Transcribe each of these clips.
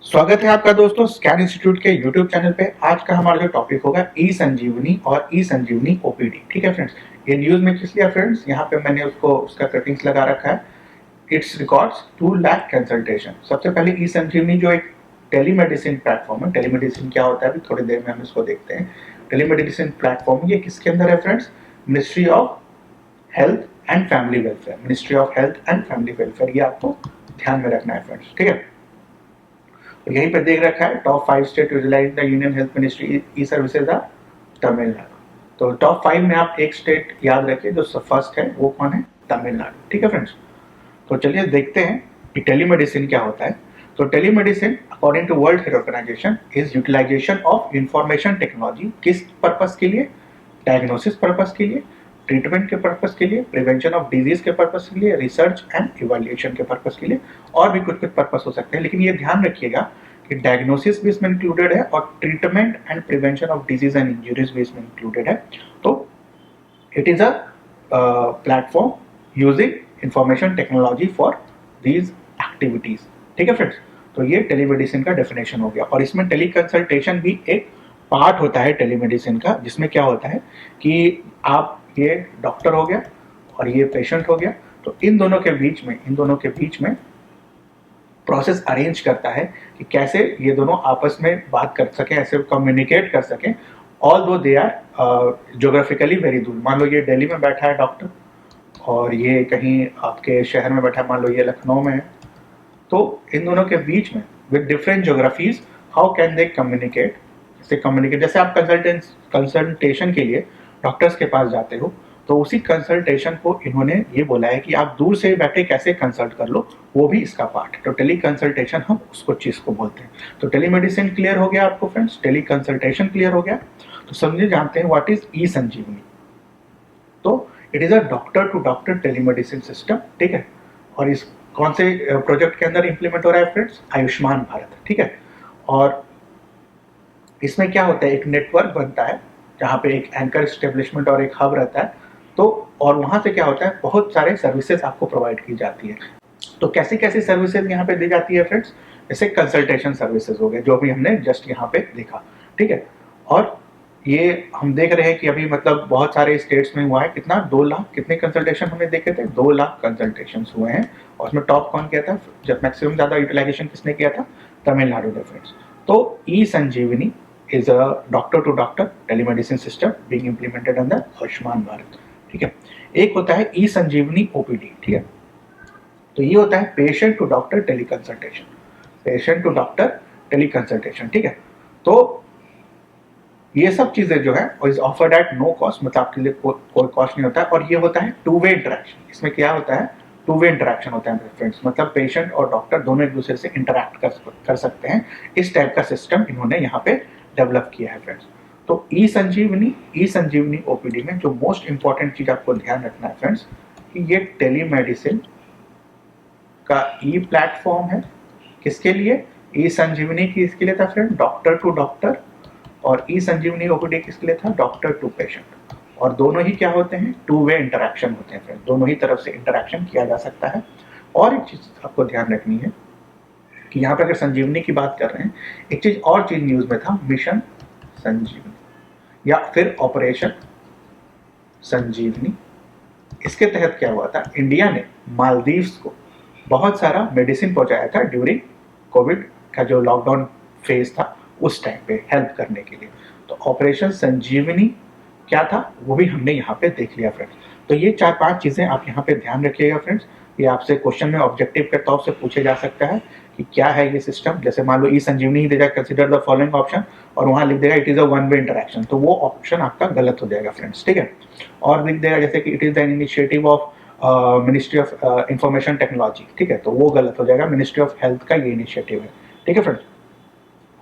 स्वागत है आपका दोस्तों स्कैन इंस्टीट्यूट के यूट्यूब चैनल पे। आज का हमारा जो टॉपिक होगा ई संजीवनी और ई संजीवनी ओपीडी। ठीक है फ्रेंड्स, ये न्यूज में किस लिया फ्रेंड्स, यहाँ पे मैंने उसका कटिंग्स लगा रखा है। It's records 2 lakh consultation. सबसे पहले ई संजीवनी जो एक टेलीमेडिसिन प्लेटफॉर्म है। टेलीमेडिसिन क्या होता है अभी थोड़ी देर में हम इसको देखते हैं। टेलीमेडिसिन प्लेटफॉर्म ये किसके अंदर है friends? Ministry of health and family welfare. Ministry of health and family welfare, ये आपको ध्यान में रखना है फ्रेंड्स। ठीक है, तो यहीं पर देख रखा है top 5 state utilize the union health ministry e services are Tamil Nadu. तो टॉप 5 में आप एक स्टेट याद रखिए जो फर्स्ट है, वो कौन है? तमिलनाडु। ठीक है फ्रेंड्स, तो चलिए देखते हैं कि टेलीमेडिसिन क्या होता है। तो telemedicine according to World Health Organization is utilization of information technology. किस पर्पस के लिए? डायग्नोसिस पर्पस के लिए, ट्रीटमेंट के पर्पस के लिए, प्रिवेंशन ऑफ डिजीज के पर्पस के लिए, रिसर्च एंड इवैल्यूएशन के पर्पस के लिए, और भी कुछ कुछ पर्पस हो सकते हैं। लेकिन ये ध्यान रखिएगा कि डायग्नोसिस भी इसमें इंक्लूडेड है और treatment and prevention of disease and injuries भी इसमें इंक्लूडेड है। तो it is a platform using information technology for these activities. ठीक है फ्रेंड्स, तो ये टेलीमेडिसिन का डेफिनेशन हो गया। और इसमें टेली कंसल्टेशन भी एक पार्ट होता है टेलीमेडिसिन का, जिसमें क्या होता है कि आप, ये डॉक्टर हो गया और ये पेशेंट हो गया, तो इन दोनों के बीच में प्रोसेस अरेंज करता है कि कैसे ये दोनों आपस में बात कर सकें, ऐसे कम्युनिकेट कर सकें, ऑल दो दे आर ज्योग्राफिकली वेरी दूर। मान लो ये दिल्ली में बैठा है डॉक्टर और ये कहीं आपके शहर में बैठा है, मान लो ये लखनऊ में है। तो इन दोनों के बीच में with different geographies how can they communicate? जैसे आप कंसल्टेशन के लिए डॉक्टर्स के पास जाते हो, तो उसी कंसल्टेशन को इन्होंने ये बोला है कि आप दूर से बैठे कैसे कंसल्ट कर लो, वो भी इसका पार्ट है। तो टेली कंसल्टेशन हम उसको चीज को बोलते हैं। तो टेलीमेडिसिन क्लियर हो गया आपको फ्रेंड्स, टेली कंसल्टेशन क्लियर हो गया। तो समझे जानते हैं व्हाट इज ई संजीवनी। तो it is a doctor to doctor telemedicine system. ठीक है, और इस कौन से प्रोजेक्ट के अंदर इंप्लीमेंट हो रहा है फ्रेंड्स? आयुष्मान भारत। ठीक है, और इसमें क्या होता है, एक नेटवर्क बनता है जहाँ पे एक एंकर एस्टेब्लिशमेंट और एक हब रहता है। तो और वहाँ से क्या होता है, बहुत सारे सर्विसेज आपको प्रोवाइड की जाती है। तो कैसी कैसी सर्विसेज यहाँ पे दी जाती है फ्रेंड्स? जैसे कंसल्टेशन सर्विसेज हो गए, जो भी हमने जस्ट यहाँ पे देखा। ठीक है, और ये हम देख रहे हैं कि अभी मतलब बहुत सारे स्टेट्स में हुआ है। कितना? 2 लाख कितने कंसल्टेशन हमने देखे थे? 2 लाख कंसल्टेशन हुए हैं। और उसमें टॉप कौन किया था? जब मैक्सिमम ज्यादा यूटिलाइजेशन किसने किया था? तमिलनाडु ने फ्रेंड्स। तो ई संजीवनी is a doctor to doctor telemedicine system being implemented under Ayushman Bharat. ठीक है, एक होता है ई संजीवनी ओपीडी। ठीक है, तो ये होता है patient to doctor tele consultation. Patient to doctor tele consultation. ठीक है, तो ये सब चीजें जो है is offered at no cost, मतलब आपके लिए कोई कॉस्ट नहीं होता है। और ये होता है टू वे इंटरेक्शन। इसमें क्या होता है? टू वे इंटरेक्शन होता है फ्रेंड्स, मतलब पेशेंट और डॉक्टर दोनों एक दूसरे से इंटरेक्ट कर सकते हैं। इस टाइप का सिस्टम इन्होंने यहाँ पे डेवलप किया है फ्रेंड्स। तो ई संजीवनी ओपीडी में जो मोस्ट इंपॉर्टेंट चीज आपको ध्यान रखना है फ्रेंड्स, कि ये टेलीमेडिसिन का ई प्लेटफॉर्म है। किसके लिए? ई संजीवनी की इसके लिए था फ्रेंड, डॉक्टर टू डॉक्टर, और ई संजीवनी ओपीडी किसके लिए था? Doctor to patient. और दोनों ही क्या होते हैं? टू वे इंटरेक्शन होते हैं फ्रेंड, दोनों ही तरफ से इंटरेक्शन किया जा सकता है। और एक चीज आपको ध्यान रखनी है कि यहाँ पे अगर संजीवनी की बात कर रहे हैं, एक चीज और चीज न्यूज में था, मिशन संजीवनी या फिर ऑपरेशन संजीवनी। इसके तहत क्या हुआ था? इंडिया ने मालदीव्स को बहुत सारा मेडिसिन पहुंचाया था ड्यूरिंग कोविड का जो लॉकडाउन फेज था, उस टाइम पे हेल्प करने के लिए। तो ऑपरेशन संजीवनी क्या था, वो भी हमने यहाँ पे देख लिया फ्रेंड्स। तो ये 4-5 चीजें आप यहाँ पे ध्यान रखिएगा फ्रेंड्स। ये आपसे क्वेश्चन में ऑब्जेक्टिव के तौर से पूछे जा सकता है कि क्या है ये सिस्टम। जैसे मान लो ई संजीवनी ही देगा, कंसीडर द फॉलोइंग ऑप्शन, और वहां लिख देगा it is a one way interaction, तो वो ऑप्शन आपका गलत हो जाएगा फ्रेंड्स। ठीक है, और लिख देगा जैसे कि it is the initiative of ministry of information technology. ठीक है, तो वो गलत हो जाएगा, मिनिस्ट्री ऑफ हेल्थ का ये इनिशिएटिव है। ठीक है फ्रेंड्स,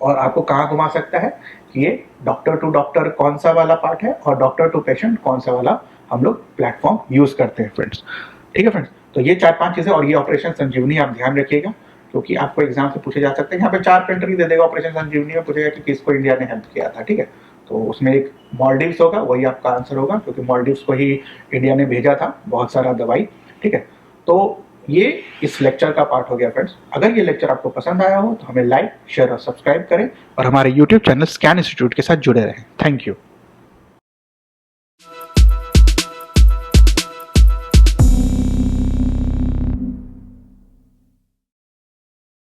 और आपको कहाँ घुमा सकता है कि ये डॉक्टर टू डॉक्टर कौन सा वाला पार्ट है और डॉक्टर टू पेशेंट कौन सा वाला हम लोग प्लेटफॉर्म यूज करते हैं फ्रेंड्स। ठीक है फ्रेंड्स, तो ये 4-5 चीजें, और ये ऑपरेशन संजीवनी आप ध्यान रखिएगा क्योंकि आपको एग्जाम से पूछे जा सकते हैं। यहाँ पे 4 कंट्री दे देगा, ऑपरेशन संजीवनी में पूछेगा कि किसको इंडिया ने हेल्प किया था। ठीक है, तो उसमें एक मॉलडीव्स होगा, वही आपका आंसर होगा क्योंकि मॉलडीव्स को ही इंडिया ने भेजा था बहुत सारा दवाई। ठीक है, तो ये इस लेक्चर का पार्ट हो गया फ्रेंड्स। अगर ये लेक्चर आपको पसंद आया हो तो हमें लाइक, शेयर और सब्सक्राइब करें और हमारे यूट्यूब चैनल स्कैन इंस्टीट्यूट के साथ जुड़े रहें। Thank you.